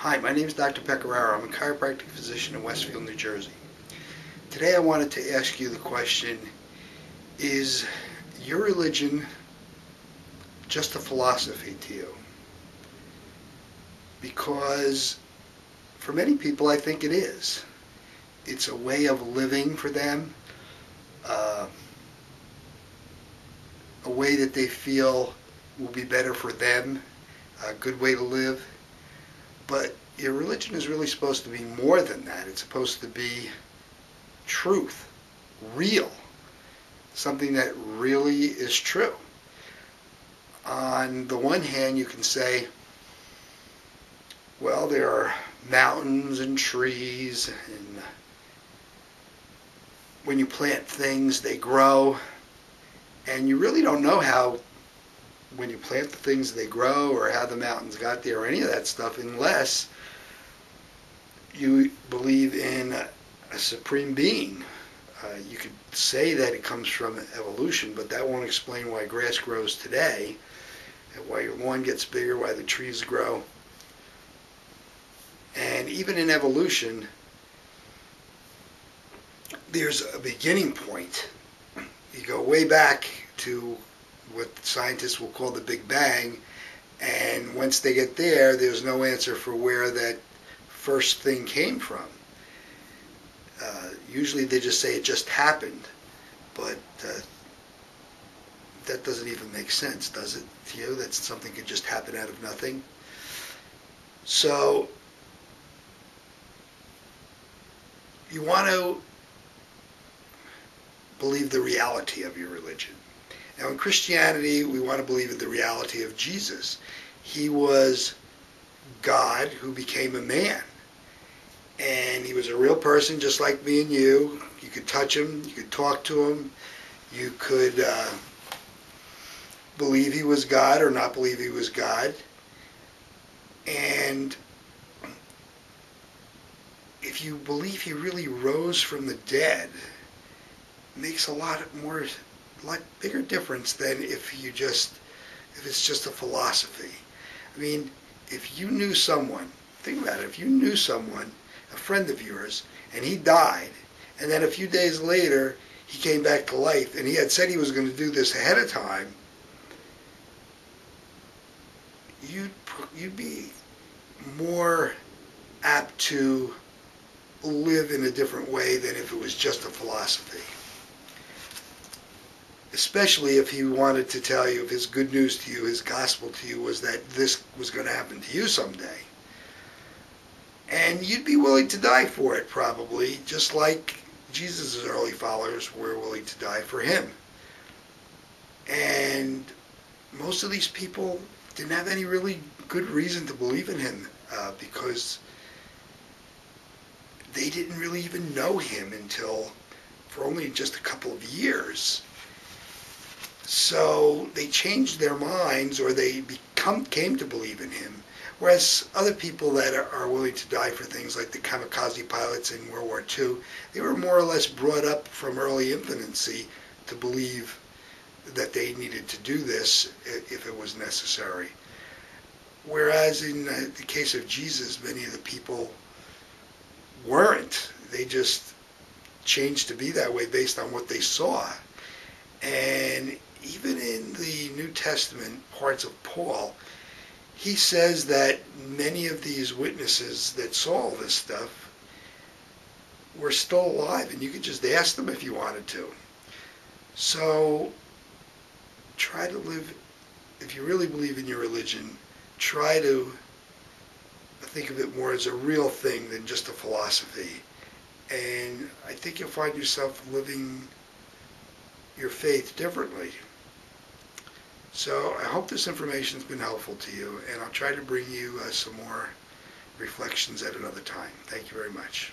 Hi, my name is Dr. Pecoraro. I'm a chiropractic physician in Westfield, New Jersey. Today I wanted to ask you the question, is your religion just a philosophy to you? Because for many people I think it is. It's a way of living for them, a way that they feel will be better for them, a good way to live. But your religion is really supposed to be more than that. It's supposed to be truth, real, something that really is true. On the one hand, you can say, well, there are mountains and trees, and when you plant things, they grow, and you really don't know how, when you plant the things, they grow, or how the mountains got there, or any of that stuff, unless you believe in a supreme being. You could say that it comes from evolution, but that won't explain why grass grows today, and why your lawn gets bigger, why the trees grow. And even in evolution, there's a beginning point. You go way back to what scientists will call the Big Bang, and once they get there, there's no answer for where that first thing came from. Usually they just say it just happened, but that doesn't even make sense, does it to you? That something could just happen out of nothing? So you want to believe the reality of your religion. Now in Christianity, we want to believe in the reality of Jesus. He was God who became a man. And he was a real person just like me and you. You could touch him, you could talk to him, you could believe he was God or not believe he was God. And if you believe he really rose from the dead, it makes a lot bigger difference than if it's just a philosophy. I mean, if you knew someone, think about it, if you knew someone, a friend of yours, and he died, and then a few days later he came back to life, and he had said he was going to do this ahead of time, you'd be more apt to live in a different way than if it was just a philosophy. Especially if he wanted to tell you, if his good news to you, his gospel to you was that this was going to happen to you someday. And you'd be willing to die for it, probably, just like Jesus' early followers were willing to die for him. And most of these people didn't have any really good reason to believe in him because they didn't really even know him until for only just a couple of years. So they changed their minds, or they came to believe in him. Whereas other people that are willing to die for things like the kamikaze pilots in World War II, they were more or less brought up from early infancy to believe that they needed to do this if it was necessary. Whereas in the case of Jesus, many of the people weren't. They just changed to be that way based on what they saw. And even in the New Testament parts of Paul, he says that many of these witnesses that saw all this stuff were still alive, and you could just ask them if you wanted to. So try to live, if you really believe in your religion, try to think of it more as a real thing than just a philosophy. And I think you'll find yourself living your faith differently. So I hope this information has been helpful to you, and I'll try to bring you some more reflections at another time. Thank you very much.